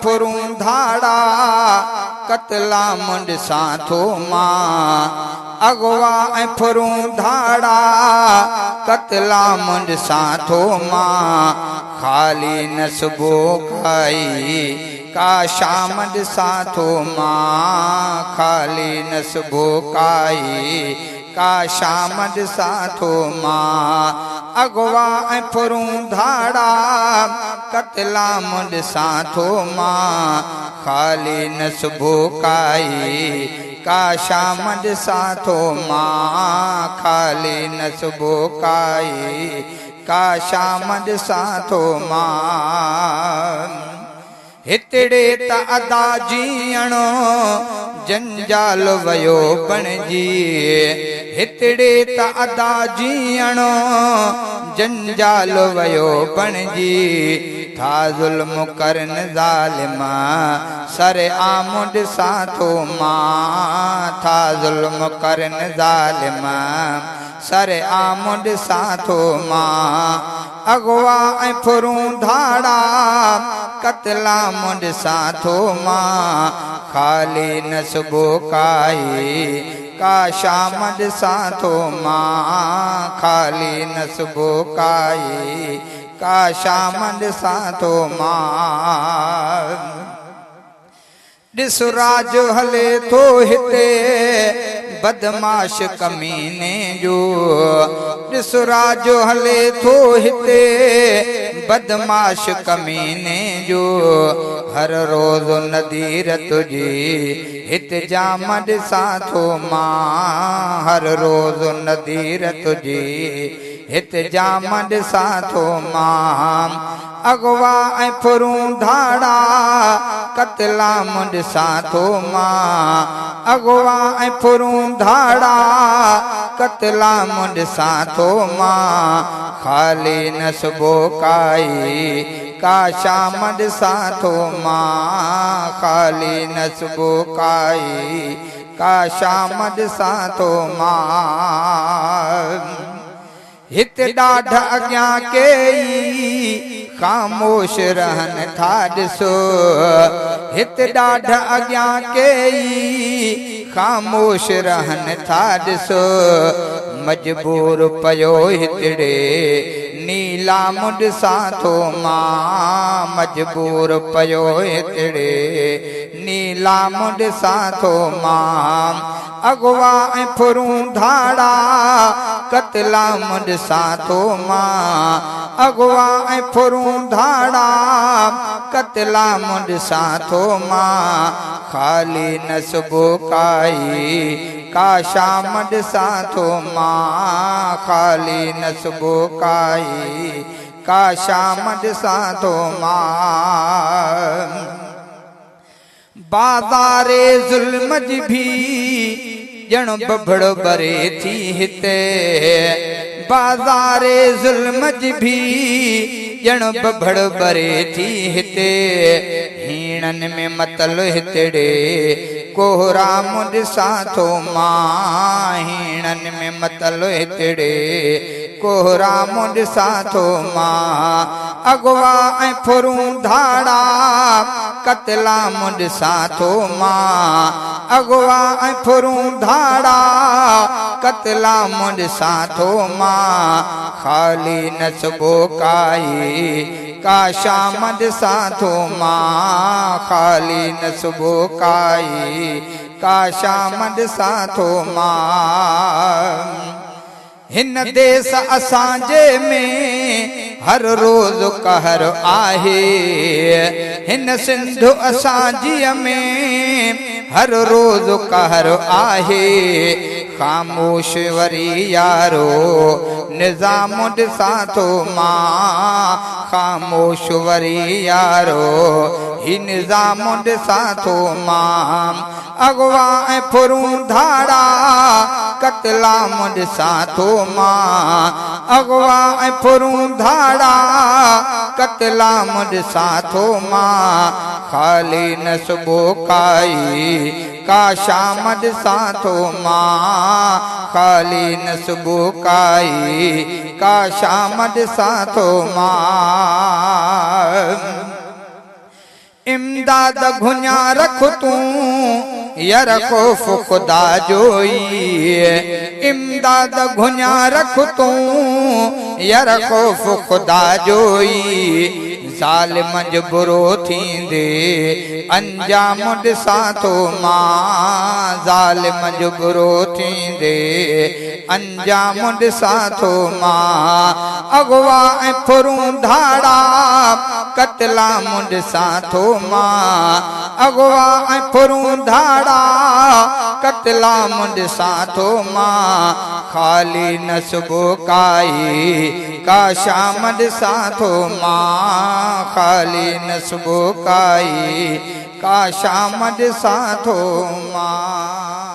फुरूं धाड़ा कतला मुंड साथो मां अगवा फुरूं धाड़ा कतला मुंड साथो मां खाली नसबो खाई का शामद साथो मां खाली नसबो काई का शामद साथो मां अगवा फुरूं धाड़ा कतला मुंड साथो मां खाली नसबो काई का शामद साथो मां खाली नसबो काई का शामद साथो मां हितड़े त अदा जीअणो जंजाल वयो बणजी हितड़े त अदा जीअणो जंजाल वयो बणजी था ज़ुल्म करन ज़ालिमा सर आमुद साथो मां था ज़ुल्म करन ज़ालिमा सर आमुद साथो मां अगवा फुरूं धाड़ा कतला मुंड साथो मां खाली नसबो काई का शामद साथो मां खाली नसबो काई का शामद साथो मां ॾिस राज हले थो हिते बदमाश कमीने जो ॾिस राज हले थो हिते बदमाश कमीने जो हर रोज़ नदीर तुझी हित जामद साथो मां हर रोज़ नदीर तुझी हित जामद साथो मां अगवा फुरूं धाड़ा कतला मुंड साथो मां अगवा फुरूं धाड़ा कतला मुंड साथो मां खाली नसबो काई का शामद साथो मां खाली नसबो काई का शामद साथो मां हित ॾाढ अॻियां कई खामोश रहन था ॾिसो हित ॾाढ अॻियां कई खामोश रहन था ॾिसो मजबूर पयो हितड़े नीला मुंड साथो मां मजबूर पयो हितड़े नीला मुंड साथो मां अगवा फुरूं धाड़ा कतला मुंड साथो मां अगवा फुरूं धाड़ा कतला मुंड साथो मां खाली नसबो काई का शामद साथो मां खाली नसबो काई का शामद साथो मां बाज़ारे ज़ुल्म जी भी जण बभड़ बरे थी हिते बाज़ारे ज़ुल्म जी भी जण बभड़ बरे थी हिते हीणन में मतल हितड़े कोहरा मुंड साथो मां हीणन में मतल हितड़े कोहरा मुंड साथो मां अगवा फुरूं धाड़ा कतला मुंड साथो मां अगवा फुरूं धाड़ा कतला मुंड साथो मां खाली नसबो काई का शामद साथो मां खाली नसबो काई का शामद साथो मां हिन देश असांजे में हर रोज कहर आहे हिन सिंध असांजी में हर रोज कहर आहे खामोश वरी यारो निजामुद साथो मां खामोश वरी यारो ही निजामुद साथो मां अगवा फुरूं धाड़ा कतला मुंड साथो मां अगवा फुरूं धाड़ा कतला मुंड साथो मां खाली नसबो काई का शामद साथो मां खाली नसबो काई का शामद साथो मां इमदाद घुन्या रख तू या रखो खुदा जोई इमदाद घुन्या रख तू या रखो खुदा जोई ज़ालिम बुरो थींदे अंजाम ॾिसां थो मां ज़ालिम बुरो थींदे अंजाम ॾिसां थो मां अगवा ऐं फुरूं धाड़ा कतलाम ॾिसां थो मां अगवा ऐं फुरूं धाड़ा कतलाम ॾिसां थो मां ख़ाली नस्बो काई का शाम ॾिसां थो मां खाली नस्बो काई का शाम ॾिसां थो मां।